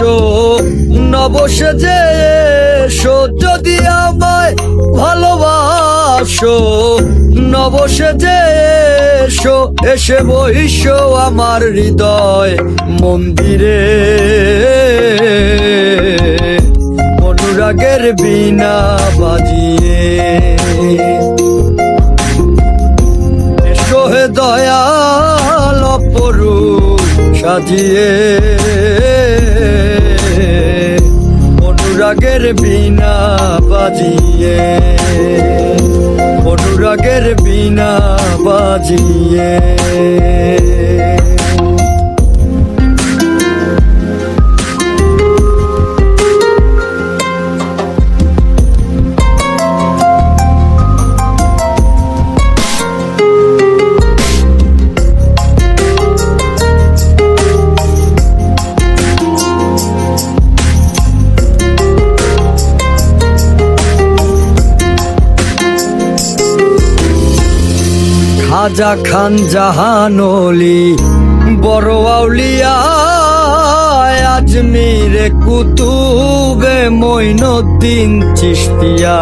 এসো, নবসেজে এসো, যদি আমায় ভালোবাসো, নবসেজে এসো, এসে বইসো আমার হৃদয় মন্দিরে। অনুরাগের বীণা বাজিয়ে এসো হে দয়াল অপরূপ সাজিয়ে। অনুরাগের বীণা বাজিয়ে, অনুরাগের বীণা বাজিয়ে। খাজা খান জাহানলি বড় আউলিয়া, আজমিরে কুতুবে মঈনুদ্দিন চিশতিয়া।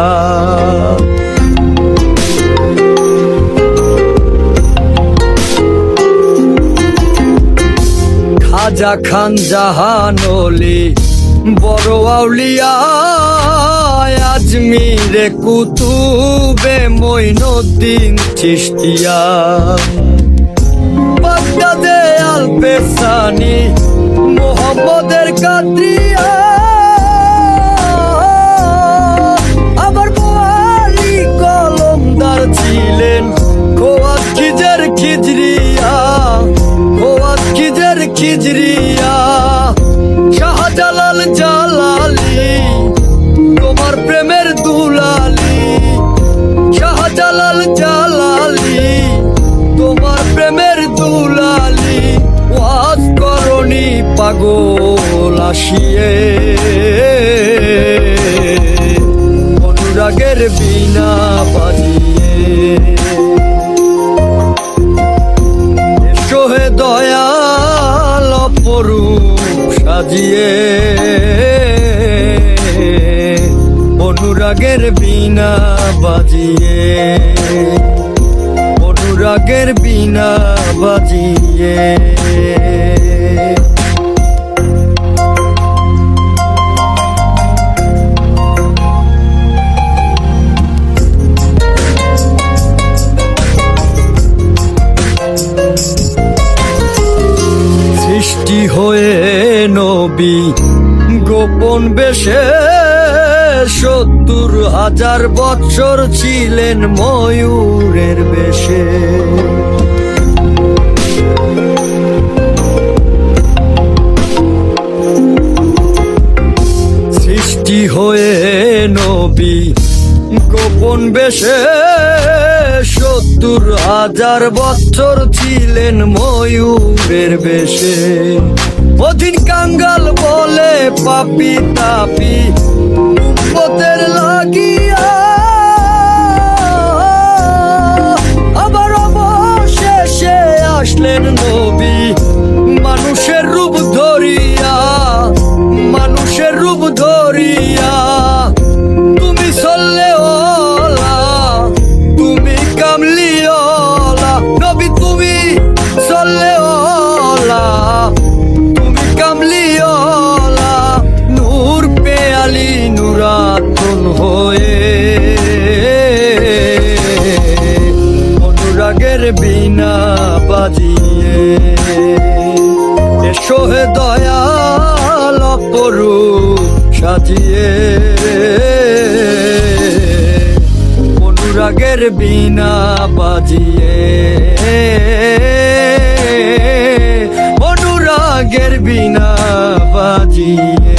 খাজা খান জাহানলি বড় আউলিয়া, আজমিরে কুতুবে মঈনুদ্দিন চিশতিয়া। বাগদাদে আল-পেশানি মোহাম্মদের কাদরিয়া, আবার বোয়ালি কলমদার ছিলেন খোয়াত খিজের খিজরিয়া, খোয়াত খিজের খিজরিয়া। শাহজালাল জালালি তোমার প্রেমের দুলালি, শাহজালাল জালালি তোমার প্রেমের দুলালি। ওয়াজ করনি পাগল আসিয়ে, অনুরাগের বীণা বাজিয়ে এসো হে দয়াল অপরূপ সাজিয়ে। অনুরাগের বীণা বাজিয়ে, অনুরাগের বীণা বাজিয়ে। সৃষ্টি হয়ে নবী গোপন বেশে ৭০,০০০ বৎসর ছিলেন ময়ূরের বেশে। সৃষ্টি হয়ে নবী গোপন বেশে ৭০,০০০ বৎসর ছিলেন ময়ূরের বেশে। অধীন কাঙ্গাল বলে পাপি তাপি উম্মতের লাগিয়া, আবার অবশেষে আসলেন নবী মানুষের রূপ ধরিয়া, মানুষের রূপ ধরিয়া। তুমি সল্লে ওলা, তুমি কামলি ওলা, নবী তুমি সল্লে ওলা, তুমি কামলি ওলা। নূর পেয়ালি নূরাতুন হয়ে, অনুরাগের বীণা বাজিয়ে এসো হে দয়াল অপরূপ সাজিয়ে। অনুরাগের বীণা বাজিয়ে, অনুরাগের বীণা বাজিয়ে।